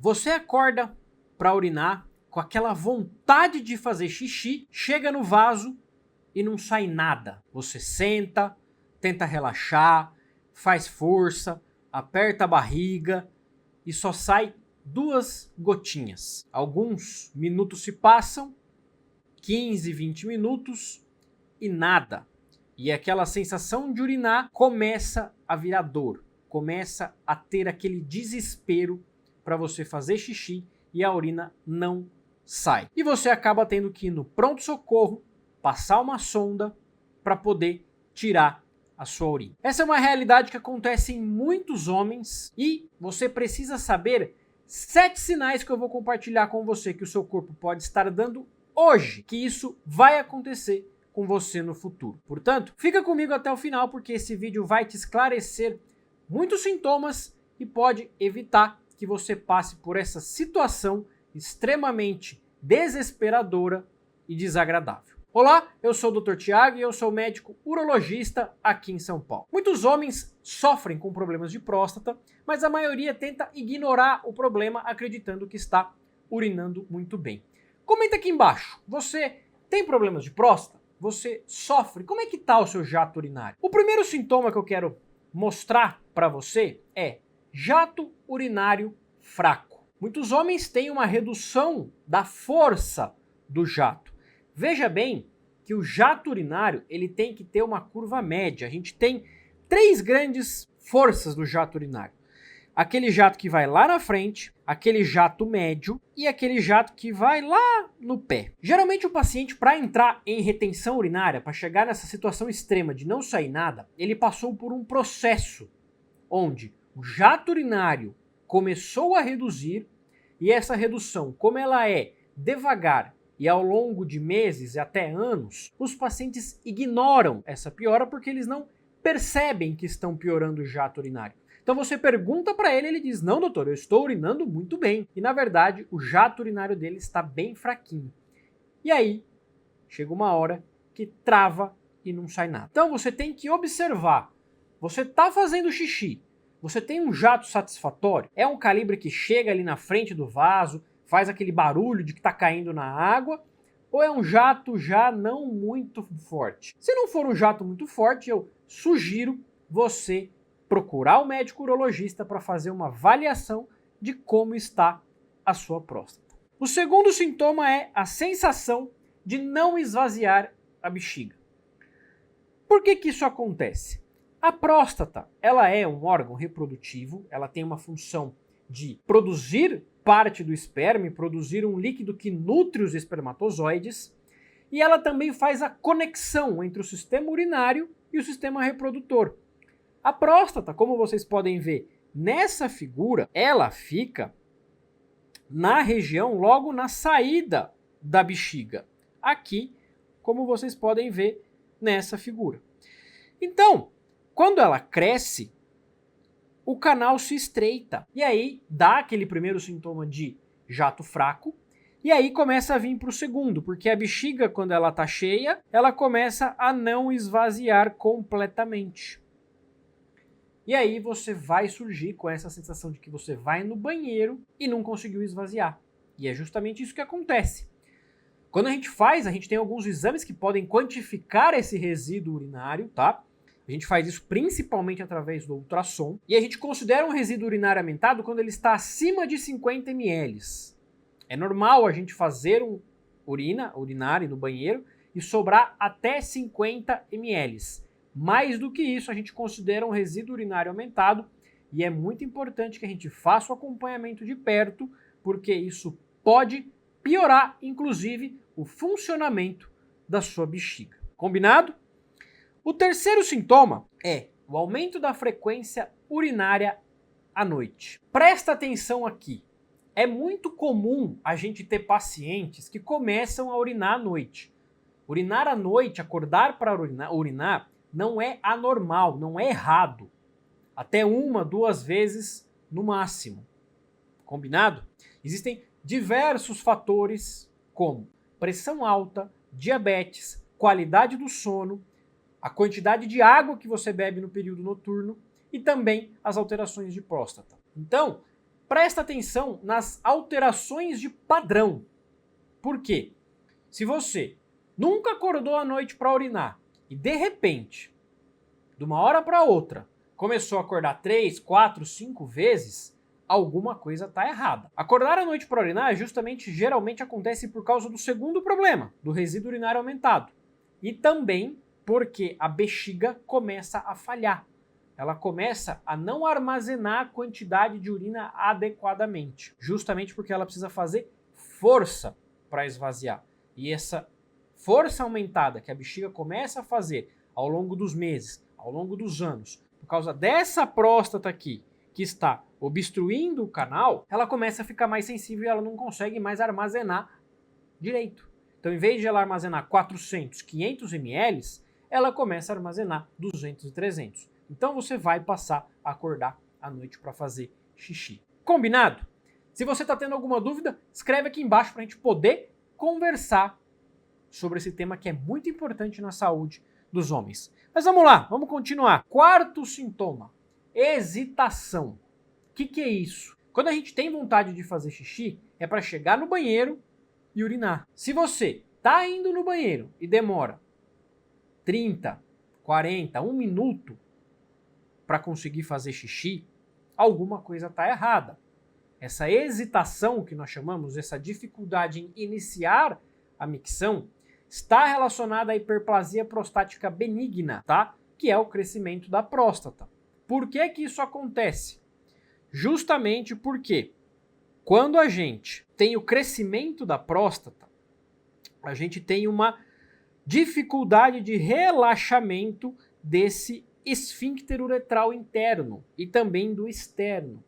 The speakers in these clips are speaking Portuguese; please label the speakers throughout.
Speaker 1: Você acorda para urinar com aquela vontade de fazer xixi, chega no vaso e não sai nada. Você senta, tenta relaxar, faz força, aperta a barriga e só sai 2 gotinhas. Alguns minutos se passam, 15, 20 minutos e nada. E aquela sensação de urinar começa a virar dor, começa a ter aquele desespero para você fazer xixi e a urina não sai. E você acaba tendo que ir no pronto-socorro, passar uma sonda para poder tirar a sua urina. Essa é uma realidade que acontece em muitos homens e você precisa saber 7 sinais que eu vou compartilhar com você que o seu corpo pode estar dando hoje, que isso vai acontecer com você no futuro. Portanto, fica comigo até o final porque esse vídeo vai te esclarecer muitos sintomas e pode evitar que você passe por essa situação extremamente desesperadora e desagradável. Olá, eu sou o Dr. Tiago e eu sou médico urologista aqui em São Paulo. Muitos homens sofrem com problemas de próstata, mas a maioria tenta ignorar o problema acreditando que está urinando muito bem. Comenta aqui embaixo, você tem problemas de próstata? Você sofre? Como é que está o seu jato urinário? O primeiro sintoma que eu quero mostrar para você é jato urinário fraco. Muitos homens têm uma redução da força do jato. Veja bem que o jato urinário ele tem que ter uma curva média. A gente tem 3 grandes forças do jato urinário. Aquele jato que vai lá na frente, aquele jato médio e aquele jato que vai lá no pé. Geralmente o paciente, para entrar em retenção urinária, para chegar nessa situação extrema de não sair nada, ele passou por um processo onde o jato urinário começou a reduzir e essa redução, como ela é devagar e ao longo de meses e até anos, os pacientes ignoram essa piora porque eles não percebem que estão piorando o jato urinário. Então você pergunta para ele, ele diz, não doutor, eu estou urinando muito bem. E na verdade o jato urinário dele está bem fraquinho. E aí chega uma hora que trava e não sai nada. Então você tem que observar, você está fazendo xixi, você tem um jato satisfatório? É um calibre que chega ali na frente do vaso, faz aquele barulho de que está caindo na água? Ou é um jato já não muito forte? Se não for um jato muito forte, eu sugiro você procurar o médico urologista para fazer uma avaliação de como está a sua próstata. O segundo sintoma é a sensação de não esvaziar a bexiga. Por que isso acontece? A próstata, ela é um órgão reprodutivo, ela tem uma função de produzir parte do esperma, produzir um líquido que nutre os espermatozoides, e ela também faz a conexão entre o sistema urinário e o sistema reprodutor. A próstata, como vocês podem ver nessa figura, ela fica na região logo na saída da bexiga. Aqui, como vocês podem ver nessa figura. Então, quando ela cresce, o canal se estreita. E aí dá aquele primeiro sintoma de jato fraco. E aí começa a vir para o segundo, porque a bexiga, quando ela está cheia, ela começa a não esvaziar completamente. E aí você vai surgir com essa sensação de que você vai no banheiro e não conseguiu esvaziar. E é justamente isso que acontece. Quando a gente tem alguns exames que podem quantificar esse resíduo urinário, tá? A gente faz isso principalmente através do ultrassom. E a gente considera um resíduo urinário aumentado quando ele está acima de 50 ml. É normal a gente fazer um urinário no banheiro e sobrar até 50 ml. Mais do que isso, a gente considera um resíduo urinário aumentado e é muito importante que a gente faça o acompanhamento de perto, porque isso pode piorar, inclusive, o funcionamento da sua bexiga. Combinado? O terceiro sintoma é o aumento da frequência urinária à noite. Presta atenção aqui. É muito comum a gente ter pacientes que começam a urinar à noite. Urinar à noite, acordar para urinar, não é anormal, não é errado. Até 1, 2 vezes no máximo. Combinado? Existem diversos fatores como pressão alta, diabetes, qualidade do sono, a quantidade de água que você bebe no período noturno e também as alterações de próstata. Então, presta atenção nas alterações de padrão. Por quê? Se você nunca acordou à noite para urinar e de repente, de uma hora para outra, começou a acordar 3, 4, 5 vezes, alguma coisa está errada. Acordar à noite para urinar geralmente acontece por causa do segundo problema, do resíduo urinário aumentado. E também porque a bexiga começa a falhar. Ela começa a não armazenar a quantidade de urina adequadamente, justamente porque ela precisa fazer força para esvaziar. E essa força aumentada que a bexiga começa a fazer ao longo dos meses, ao longo dos anos, por causa dessa próstata aqui, que está obstruindo o canal, ela começa a ficar mais sensível e ela não consegue mais armazenar direito. Então, em vez de ela armazenar 400, 500 ml, ela começa a armazenar 200 e 300. Então, você vai passar a acordar à noite para fazer xixi. Combinado? Se você está tendo alguma dúvida, escreve aqui embaixo para a gente poder conversar sobre esse tema que é muito importante na saúde dos homens. Mas vamos lá, vamos continuar. Quarto sintoma, hesitação. O que é isso? Quando a gente tem vontade de fazer xixi, é para chegar no banheiro e urinar. Se você está indo no banheiro e demora 30, 40, 1 minuto para conseguir fazer xixi, alguma coisa está errada. Essa hesitação que nós chamamos, essa dificuldade em iniciar a micção, está relacionada à hiperplasia prostática benigna, tá? Que é o crescimento da próstata. Por que que isso acontece? Justamente porque quando a gente tem o crescimento da próstata, a gente tem uma dificuldade de relaxamento desse esfíncter uretral interno e também do externo.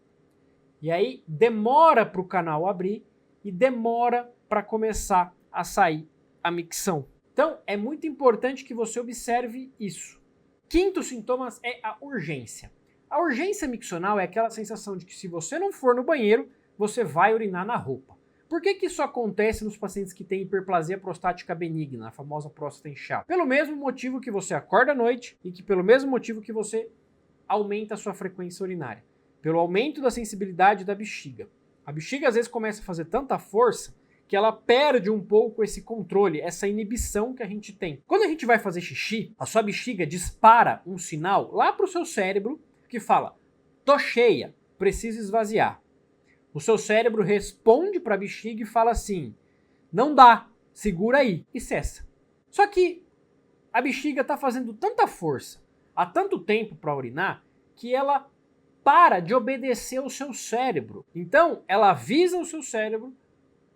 Speaker 1: E aí demora para o canal abrir e demora para começar a sair a micção. Então é muito importante que você observe isso. Quinto sintoma é a urgência. A urgência miccional é aquela sensação de que se você não for no banheiro, você vai urinar na roupa. Por que que isso acontece nos pacientes que têm hiperplasia prostática benigna, a famosa próstata inchada? Pelo mesmo motivo que você acorda à noite e que pelo mesmo motivo que você aumenta a sua frequência urinária. Pelo aumento da sensibilidade da bexiga. A bexiga às vezes começa a fazer tanta força que ela perde um pouco esse controle, essa inibição que a gente tem. Quando a gente vai fazer xixi, a sua bexiga dispara um sinal lá para o seu cérebro que fala: tô cheia, preciso esvaziar. O seu cérebro responde para a bexiga e fala assim: não dá, segura aí, e cessa. Só que a bexiga está fazendo tanta força há tanto tempo para urinar que ela para de obedecer ao seu cérebro. Então, ela avisa o seu cérebro,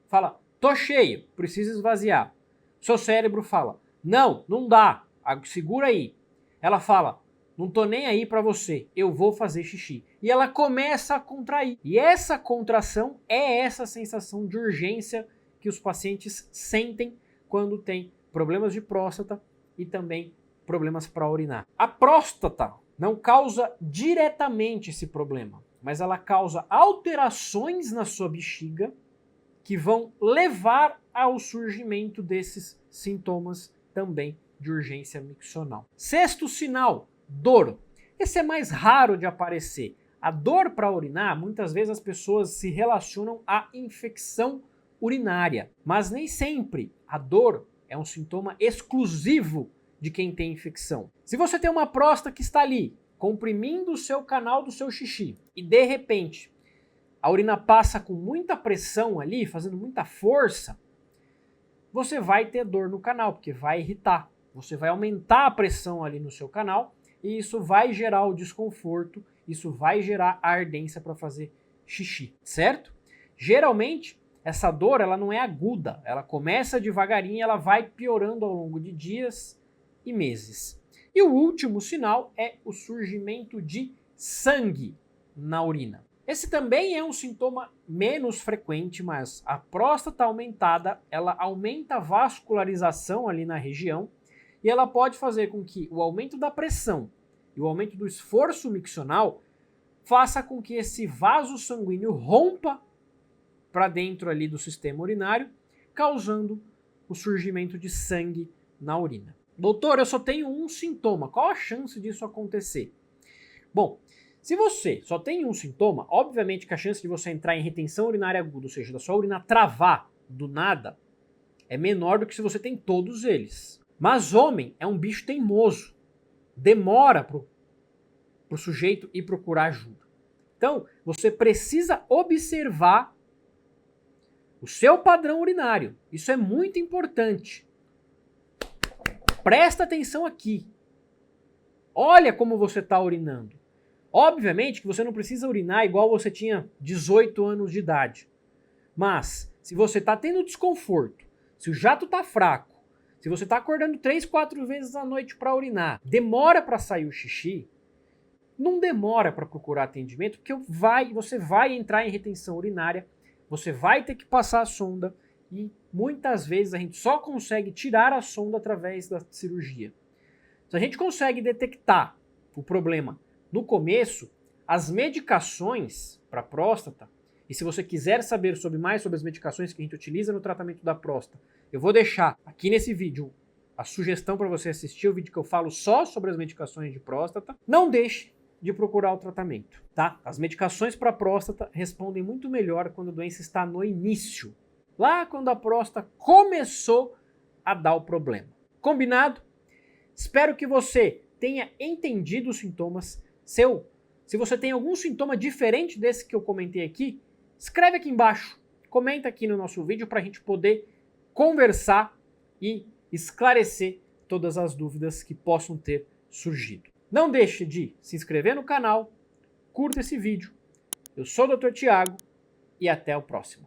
Speaker 1: fala: tô cheio, preciso esvaziar. Seu cérebro fala: não, não dá, segura aí. Ela fala: não tô nem aí para você, eu vou fazer xixi. E ela começa a contrair. E essa contração é essa sensação de urgência que os pacientes sentem quando têm problemas de próstata e também problemas para urinar. A próstata não causa diretamente esse problema, mas ela causa alterações na sua bexiga que vão levar ao surgimento desses sintomas também de urgência miccional. Sexto sinal, dor. Esse é mais raro de aparecer. A dor para urinar, muitas vezes as pessoas se relacionam à infecção urinária, mas nem sempre a dor é um sintoma exclusivo de quem tem infecção. Se você tem uma próstata que está ali, comprimindo o seu canal do seu xixi, e de repente a urina passa com muita pressão ali, fazendo muita força, você vai ter dor no canal, porque vai irritar. Você vai aumentar a pressão ali no seu canal e isso vai gerar o desconforto, isso vai gerar a ardência para fazer xixi, certo? Geralmente, essa dor ela não é aguda, ela começa devagarinho e ela vai piorando ao longo de dias e meses. E o último sinal é o surgimento de sangue na urina. Esse também é um sintoma menos frequente, mas a próstata aumentada, ela aumenta a vascularização ali na região e ela pode fazer com que o aumento da pressão e o aumento do esforço miccional faça com que esse vaso sanguíneo rompa para dentro ali do sistema urinário, causando o surgimento de sangue na urina. Doutor, eu só tenho um sintoma. Qual a chance disso acontecer? Bom, Se você só tem um sintoma, obviamente que a chance de você entrar em retenção urinária aguda, ou seja, da sua urina travar do nada, é menor do que se você tem todos eles. Mas homem é um bicho teimoso. Demora pro sujeito ir procurar ajuda. Então, você precisa observar o seu padrão urinário. Isso é muito importante. Presta atenção aqui. Olha como você está urinando. Obviamente que você não precisa urinar igual você tinha 18 anos de idade. Mas, se você está tendo desconforto, se o jato está fraco, se você está acordando 3, 4 vezes à noite para urinar, demora para sair o xixi, não demora para procurar atendimento, porque você vai entrar em retenção urinária, você vai ter que passar a sonda e muitas vezes a gente só consegue tirar a sonda através da cirurgia. Se a gente consegue detectar o problema no começo, as medicações para próstata, e se você quiser saber mais sobre as medicações que a gente utiliza no tratamento da próstata, eu vou deixar aqui nesse vídeo a sugestão para você assistir o vídeo que eu falo só sobre as medicações de próstata. Não deixe de procurar o tratamento, tá? As medicações para próstata respondem muito melhor quando a doença está no início, lá quando a próstata começou a dar o problema. Combinado? Espero que você tenha entendido os sintomas. Se você tem algum sintoma diferente desse que eu comentei aqui, escreve aqui embaixo, comenta aqui no nosso vídeo para a gente poder conversar e esclarecer todas as dúvidas que possam ter surgido. Não deixe de se inscrever no canal, curta esse vídeo. Eu sou o Dr. Tiago e até o próximo.